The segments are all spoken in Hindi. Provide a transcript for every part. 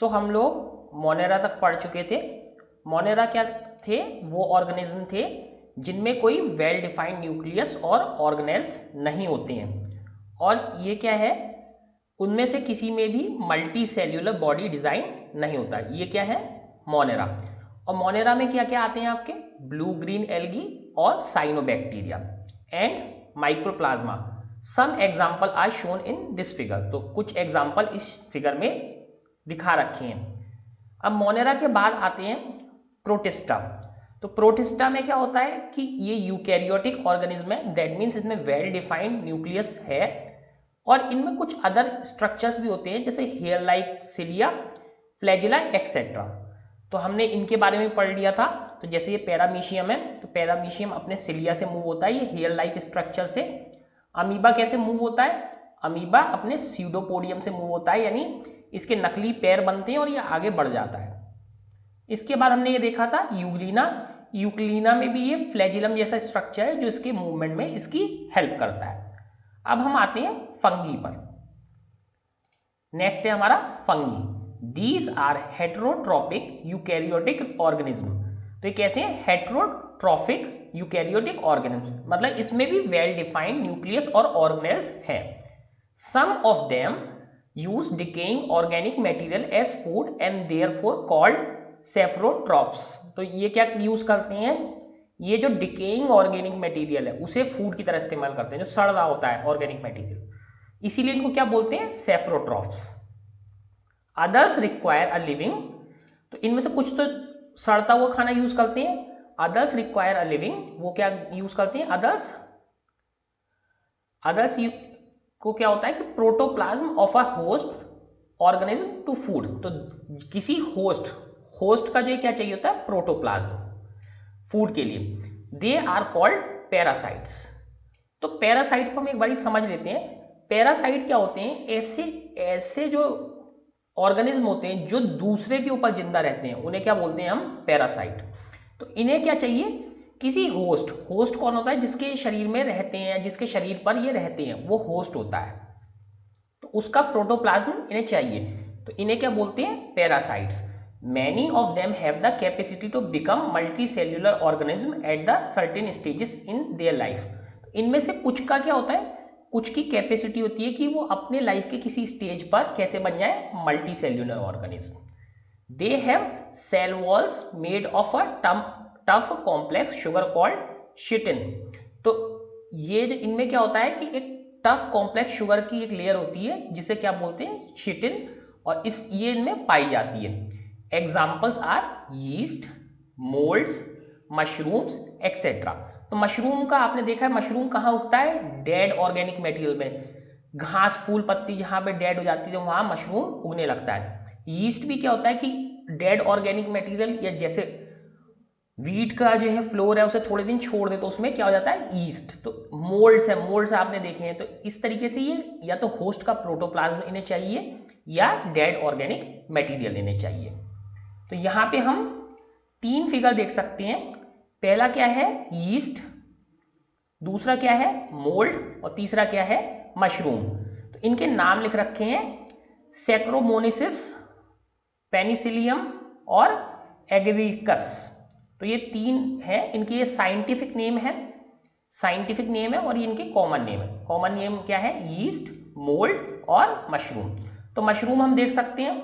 हम लोग मोनेरा तक पढ़ चुके थे। मोनेरा क्या थे? वो ऑर्गेनिज्म थे जिनमें कोई वेल डिफाइंड न्यूक्लियस और ऑर्गेनेल्स नहीं होते हैं, और ये क्या है, उनमें से किसी में भी मल्टी सेल्यूलर बॉडी डिजाइन नहीं होता। ये क्या है? मोनेरा। और मोनेरा में क्या क्या आते हैं आपके? ब्लू ग्रीन एल्गी और cyanobacteria and microplasma. Some example are shown in this figure. तो कुछ एग्जाम्पल इस फिगर में दिखा रखे हैं। अब मोनेरा के बाद आते हैं प्रोटिस्टा। तो प्रोटिस्टा में क्या होता है कि ये यूकैरियोटिक ऑर्गेनिज्म है, दैट मीन्स इसमें वेल डिफाइंड न्यूक्लियस है और इनमें कुछ अदर स्ट्रक्चर्स भी होते हैं जैसे hair like cilia, flagella etcetera. तो हमने इनके बारे में पढ़ लिया था। तो जैसे ये पैरामीशियम है, तो पैरामीशियम अपने सिलिया से मूव होता है, ये हेयर लाइक स्ट्रक्चर से। अमीबा कैसे मूव होता है? अमीबा अपने स्यूडोपोडियम से मूव होता है, यानी इसके नकली पैर बनते हैं और ये आगे बढ़ जाता है। इसके बाद हमने ये देखा था यूग्लिना। यूग्लिना में भी ये फ्लैजिलम जैसा स्ट्रक्चर है जो इसके मूवमेंट में इसकी हेल्प करता है। अब हम आते हैं फंगी पर। नेक्स्ट है हमारा fungi. These are heterotrophic eukaryotic organism. तो ये कैसे हैं? हेटेरोट्रॉफिक यूकैरियोटिक ऑर्गेनिज्म, मतलब इसमें भी वेल डिफाइंड न्यूक्लियस और ऑर्गेनेल्स हैं। Some of them use decaying organic material as food and therefore called saprotrophs. तो ये क्या यूज करते हैं? ये जो डिकेइंग ऑर्गेनिक मटेरियल है उसे फूड की तरह इस्तेमाल करते हैं, जो सड़ रहा होता है ऑर्गेनिक मटेरियल, इसीलिए इनको क्या बोलते हैं? Saprotrophs. Others require a living. तो इनमें से कुछ तो सड़ता हुआ खाना यूज करते हैं। अदर्स रिक्वायर अ लिविंग, वो क्या यूज करते हैं? अदर्स को क्या होता है कि protoplasm of a host organism to food. तो किसी होस्ट का जो क्या चाहिए होता है? प्रोटोप्लाज्म फूड के लिए। They are called parasites. तो पैरासाइट को हम एक बार समझ लेते हैं। पैरासाइट क्या होते हैं? ऐसे जो ऑर्गेनिज्म होते हैं जो दूसरे के ऊपर जिंदा रहते हैं, उन्हें क्या बोलते हैं हम? पैरासाइट। तो इन्हें क्या चाहिए? किसी होस्ट कौन होता है? जिसके शरीर में रहते हैं, जिसके शरीर पर ये रहते हैं, वो होस्ट होता है। तो उसका प्रोटोप्लाज्म इन्हें चाहिए, तो इन्हें क्या बोलते हैं? Parasites. Many of them have the capacity to become multi cellular organism at the certain stages in their life. इनमें से कुछ का क्या होता है? कुछ की कैपेसिटी होती है कि वो अपने लाइफ के किसी स्टेज पर कैसे बन जाए? Multi cellular organism. They have cell walls made of a tough complex sugar called chitin. तो ये जो इनमें क्या होता है कि एक टफ कॉम्प्लेक्स शुगर की एक लेयर होती है जिसे क्या बोलते हैं? शिटिन, और ये इनमें पाई जाती है। Examples are yeast, moulds, mushrooms etcetera. तो मशरूम का आपने देखा है, मशरूम कहाँ उगता है? डेड ऑर्गेनिक मटेरियल में। घास फूल पत्ती जहां पे डेड हो जाती है वहां मशरूम उगने लगता है। यीस्ट भी क्या होता है कि डेड ऑर्गेनिक मटेरियल, या जैसे वीट का जो है फ्लोर है उसे थोड़े दिन छोड़ दे तो उसमें क्या हो जाता है? ईस्ट। तो मोल्ड्स आपने देखे हैं। तो इस तरीके से ये या तो होस्ट का प्रोटोप्लाज्म इन्हें चाहिए या डेड ऑर्गेनिक मटेरियल इन्हें चाहिए। तो यहाँ पे हम 3 फिगर देख सकते हैं। पहला क्या है? यीस्ट, दूसरा क्या है? मोल्ड, और तीसरा क्या है? मशरूम। तो इनके नाम लिख रखे हैं सैक्रोमोनिसिस, पेनिसिलियम और एगरिकस। तो ये 3 है, इनके ये साइंटिफिक नेम है और ये इनके कॉमन नेम है। कॉमन नेम क्या है? यीस्ट, मोल्ड और मशरूम। तो मशरूम हम देख सकते हैं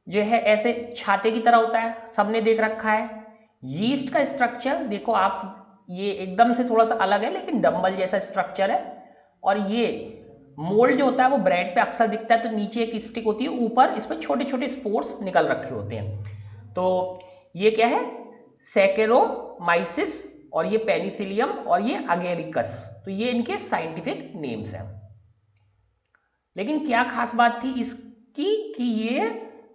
जो है ऐसे छाते की तरह होता है, सबने देख रखा है। यीस्ट का स्ट्रक्चर देखो आप, ये एकदम से थोड़ा सा अलग है लेकिन डंबल जैसा स्ट्रक्चर है। और ये मोल्ड जो होता है वो ब्रेड पे अक्सर दिखता है, तो नीचे एक स्टिक होती है, ऊपर इस पर छोटे छोटे स्पोर्स निकल रखे होते हैं। तो ये क्या है? सैकेरोमाइसिस, और ये पेनिसिलियम और ये अगेरिकस। तो ये इनके साइंटिफिक नेम्स हैं। लेकिन क्या खास बात थी इसकी कि ये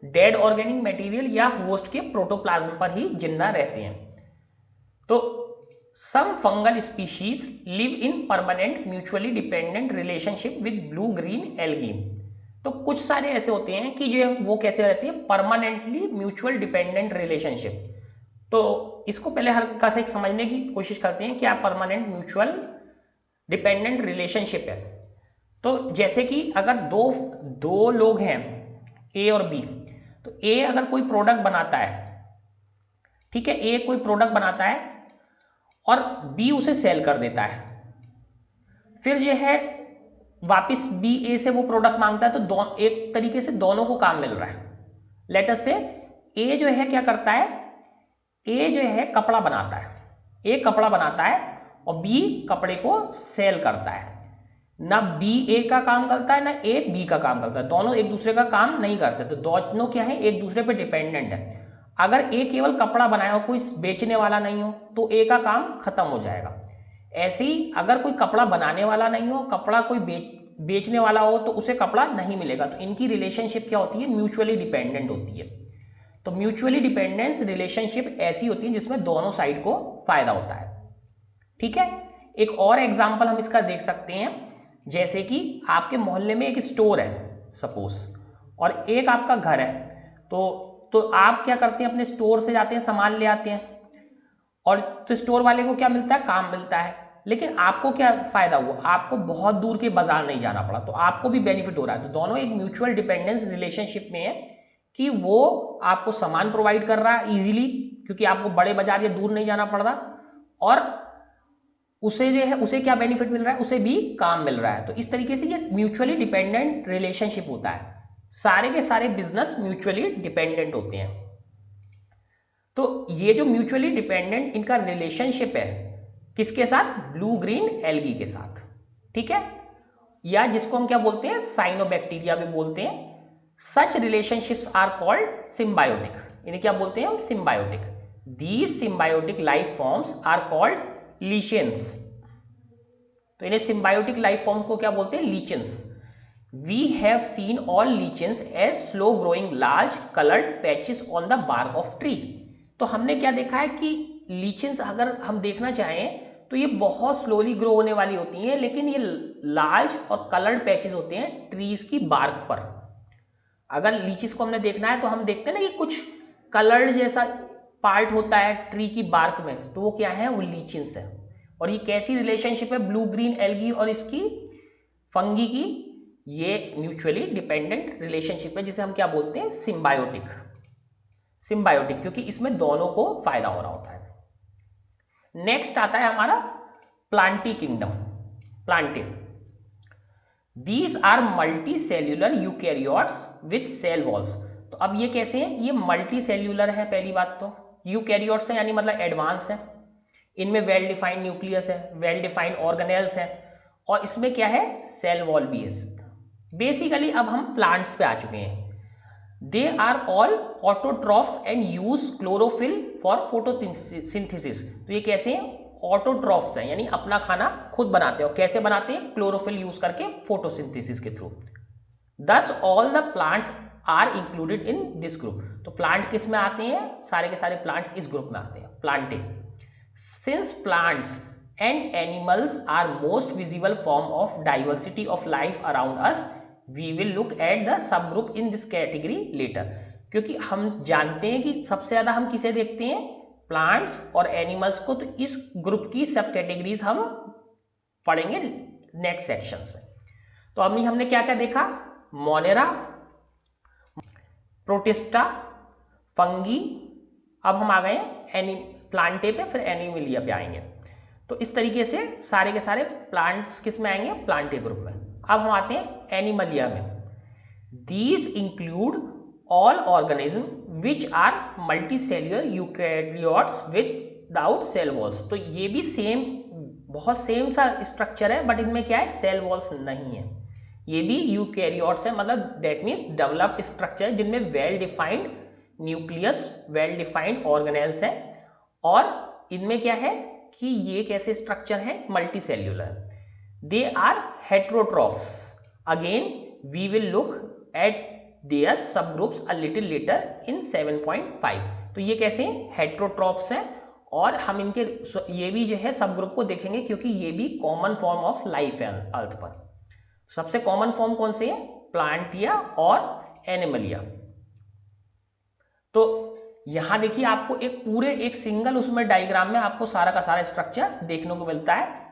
डेड ऑर्गेनिक मटेरियल या होस्ट के प्रोटोप्लाज्म पर ही जिंदा रहते हैं। तो some fungal species live in permanent mutually dependent relationship with blue green algae. तो कुछ सारे ऐसे होते हैं कि जो वो कैसे रहती है? Permanently mutual dependent relationship. तो इसको पहले हल्का सा समझने की कोशिश करते हैं, क्या परमानेंट म्यूचुअल डिपेंडेंट रिलेशनशिप है। तो जैसे कि अगर दो लोग हैं, ए और बी, तो ए अगर कोई प्रोडक्ट बनाता है, ठीक है, ए कोई प्रोडक्ट बनाता है और बी उसे सेल कर देता है, फिर जो है वापस बी ए से वो प्रोडक्ट मांगता है, तो एक तरीके से दोनों को काम मिल रहा है। लेट अस से ए जो है क्या करता है, ए जो है कपड़ा बनाता है, ए कपड़ा बनाता है और बी कपड़े को सेल करता है। ना बी ए का काम करता है ना ए बी का काम करता है, दोनों एक दूसरे का काम नहीं करते, तो दोनों क्या है, एक दूसरे पे डिपेंडेंट है। अगर ए केवल कपड़ा बनाए और कोई बेचने वाला नहीं हो तो ए का काम खत्म हो जाएगा। ऐसे ही अगर कोई कपड़ा बनाने वाला नहीं हो, कपड़ा कोई बेचने वाला हो तो उसे कपड़ा नहीं मिलेगा। तो इनकी रिलेशनशिप क्या होती है, म्यूचुअली डिपेंडेंट होती है। तो म्यूचुअली डिपेंडेंस रिलेशनशिप ऐसी होती है जिसमें दोनों साइड को फायदा होता है। ठीक है, एक और एग्जांपल हम इसका देख सकते हैं, जैसे कि आपके मोहल्ले में एक स्टोर है सपोज, और एक आपका घर है। तो आप क्या करते हैं, अपने स्टोर से जाते हैं, सामान ले आते हैं, और तो स्टोर वाले को क्या मिलता है, काम मिलता है। लेकिन आपको क्या फायदा हुआ, आपको बहुत दूर के बाजार नहीं जाना पड़ा, तो आपको भी बेनिफिट हो रहा है। तो दोनों एक म्यूचुअल डिपेंडेंस रिलेशनशिप में है कि वो आपको सामान प्रोवाइड कर रहा है इजीली, क्योंकि आपको बड़े बाजार या दूर नहीं जाना पड़ रहा, और उसे जो है उसे क्या बेनिफिट मिल रहा है, उसे भी काम मिल रहा है। तो इस तरीके से ये म्यूचुअली डिपेंडेंट रिलेशनशिप होता है। सारे के सारे बिजनेस म्यूचुअली डिपेंडेंट होते हैं। तो ये जो म्यूचुअली डिपेंडेंट इनका रिलेशनशिप है किसके साथ, ब्लू ग्रीन एल्गी के साथ। ठीक है, या जिसको हम क्या बोलते हैं, साइनोबैक्टीरिया भी बोलते हैं। Such relationships are called symbiotic, इन्हें क्या बोलते हैं हम, symbiotic. These symbiotic life forms are called lichens. तो इन्हें सिम्बायोटिक लाइफ फॉर्म को क्या बोलते हैं, lichens. We have seen all lichens as slow growing large coloured patches on the bark of tree. तो हमने क्या देखा है कि लीचेंस अगर हम देखना चाहें तो ये बहुत स्लोली ग्रो होने वाली होती हैं, लेकिन ये लार्ज और कलर्ड पैचेस होते हैं ट्रीज की बार्क पर। अगर लीचीज को हमने देखना है तो हम देखते हैं ना कि कुछ कलर्ड जैसा पार्ट होता है ट्री की बार्क में, तो वो क्या है, वो लीचेंस है। और ये कैसी रिलेशनशिप है ब्लू ग्रीन एल्गी और इसकी फंगी की, ये म्यूचुअली डिपेंडेंट रिलेशनशिप है, जिसे हम क्या बोलते हैं, सिम्बायोटिक। सिम्बायोटिक क्योंकि इसमें दोनों को फायदा हो रहा होता है। नेक्स्ट आता है हमारा plantae kingdom, plantae. These are multi cellular eukaryotes with cell walls. तो अब ये कैसे हैं, ये मल्टी सेल्यूलर है, पहली बात तो यूकैरियोट्स है यानी मतलब एडवांस है, इनमें वेल डिफाइंड न्यूक्लियस है, वेल डिफाइंड ऑर्गेनेल्स है, और इसमें क्या है, सेल वॉल भी है। बेसिकली अब हम प्लांट्स पे आ चुके हैं। They are all autotrophs and use chlorophyll for photosynthesis. तो ये कैसे हैं, ऑटोट्रॉफ्स हैं यानी अपना खाना खुद बनाते हैं, और कैसे बनाते हैं, क्लोरोफिल यूज करके, फोटोसिंथेसिस के थ्रू। Thus all the plants are included in this group. तो प्लांट किस में आते हैं, सारे के सारे प्लांट्स इस ग्रुप में आते हैं, Plantae. Since plants and animals are most visible form of diversity of life around us, we will look at the subgroup in this category later। क्योंकि हम जानते हैं कि सबसे ज्यादा हम किसे देखते हैं, प्लांट्स और एनिमल्स को, तो इस ग्रुप की सब कैटेगरीज हम पढ़ेंगे नेक्स्ट सेक्शंस में। तो अभी हमने क्या क्या देखा, मोनेरा, प्रोटिस्टा, फंगी, अब हम आ गए प्लांटे पे, फिर एनिमलिया पे आएंगे। तो इस तरीके से सारे के सारे प्लांट्स किस में आएंगे, प्लांटे ग्रुप में। अब हम आते हैं एनिमलिया में। These include all organism which are multicellular eukaryotes without cell walls. तो ये भी सेम, बहुत सेम सा स्ट्रक्चर है, बट इनमें क्या है, सेल वॉल्स नहीं है। ये भी यूकैरियोट्स है, मतलब दैट मीन्स डेवलप्ड स्ट्रक्चर जिनमें well defined nucleus, well defined organelles है, और इनमें क्या है कि ये कैसे स्ट्रक्चर है, multi cellular. They are heterotrophs, again we will look at their sub groups a little later in 7.5। तो ये कैसे हेट्रोट्रॉफ्स हैं, और हम इनके ये भी जो है सब ग्रुप को देखेंगे, क्योंकि ये भी कॉमन फॉर्म ऑफ लाइफ है अर्थ पर। सबसे कॉमन फॉर्म कौन से है, प्लांटिया और एनिमलिया। तो यहां देखिए आपको एक सिंगल उसमें डायग्राम में आपको सारा का सारा स्ट्रक्चर देखने को मिलता है।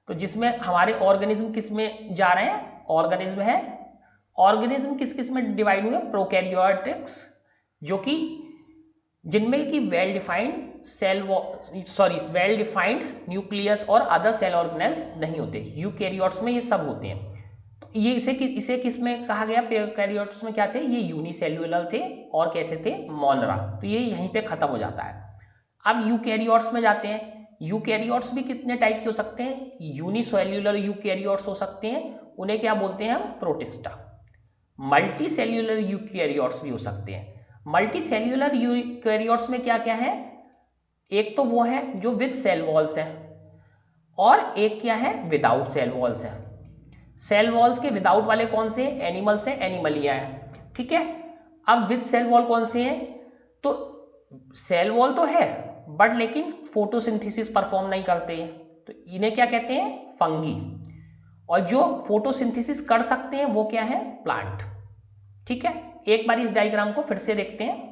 तो जिसमें हमारे ऑर्गेनिज्म किस में जा रहे हैं, ऑर्गेनिज्म है, ऑर्गेनिज्म किस किस में डिवाइड हुए, प्रोकैरियोटिक्स, जो कि जिनमें कि well defined well defined nucleus और अदर सेल ऑर्गेनेल्स नहीं होते। यूकैरियोट्स में ये सब होते हैं। तो ये इसे किस में कहा गया? प्रोकैरियोट्स में क्या थे? ये यूनिसेल्युलर थे और कैसे थे? मोनरा। तो ये यहीं पे खत्म हो जाता है। अब यूकैरियोट्स में जाते हैं। यूकैरियोट्स भी कितने टाइप के हो सकते हैं? यूनिसेल्युलर यूकैरियोट्स हो सकते हैं, उन्हें क्या बोलते हैं हम? प्रोटिस्टा। मल्टी सेल्यूलर यूकैरियोट्स भी हो सकते हैं। मल्टी सेल्यूलर यूकैरियोट्स में क्या क्या है? एक तो वो है जो विद सेल वॉल्स है, और एक क्या है? विदाउट सेल वॉल्स है। सेल वॉल्स के विदाउट वाले कौन से? एनिमल्स हैं, एनिमलिया है, ठीक है। अब विद सेल वॉल कौन से हैं? तो सेल वॉल तो है बट लेकिन फोटोसिंथेसिस परफॉर्म नहीं करते हैं, तो इन्हें क्या कहते हैं? फंगी। और जो फोटोसिंथेसिस कर सकते हैं वो क्या है? प्लांट, ठीक है। एक बार इस डायग्राम को फिर से देखते हैं।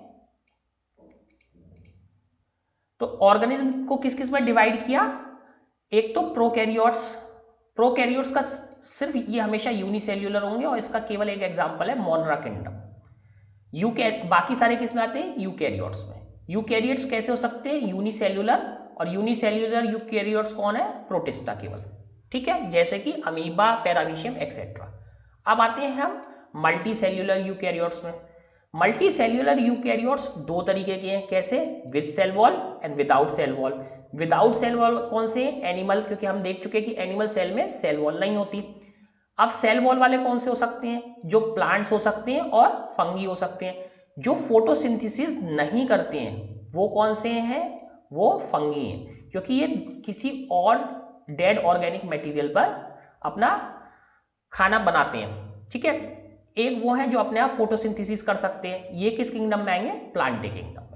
तो ऑर्गेनिज्म को किस किस में डिवाइड किया? एक तो प्रोकैरियोट्स। प्रोकैरियोट्स का सिर्फ ये हमेशा यूनिसेल्युलर होंगे, और इसका केवल एक एग्जांपल है मोनरा किंगडम। बाकी सारे किस में आते हैं? यूकैरियोट्स में। यूकैरियोट्स कैसे हो सकते हैं? यूनिसेल्युलर। और यूनिसेल्युलर यूकैरियोट्स कौन है? प्रोटिस्टा केवल, ठीक है, जैसे कि अमीबा, पैरामीशियम एक्सेट्रा। अब आते हैं हम मल्टी सेल्युलर यूकैरियोट्स में। मल्टी सेल्युलर यूकैरियोट्स दो तरीके के हैं। कैसे? With cell wall and without cell wall. Without cell wall कौन से? एनिमल, क्योंकि हम देख चुके कि एनिमल सेल में सेल वॉल नहीं होती। अब सेल वॉल वाले कौन से हो सकते हैं? जो प्लांट्स हो सकते हैं और फंगी हो सकते हैं। जो फोटोसिंथेसिस नहीं करते हैं वो कौन से हैं? वो फंगी हैं, क्योंकि ये किसी और डेड ऑर्गेनिक मटेरियल पर अपना खाना बनाते हैं, ठीक है। एक वो है जो अपने आप फोटोसिंथेसिस कर सकते हैं, ये किस किंगडम में आएंगे? Plant kingdom.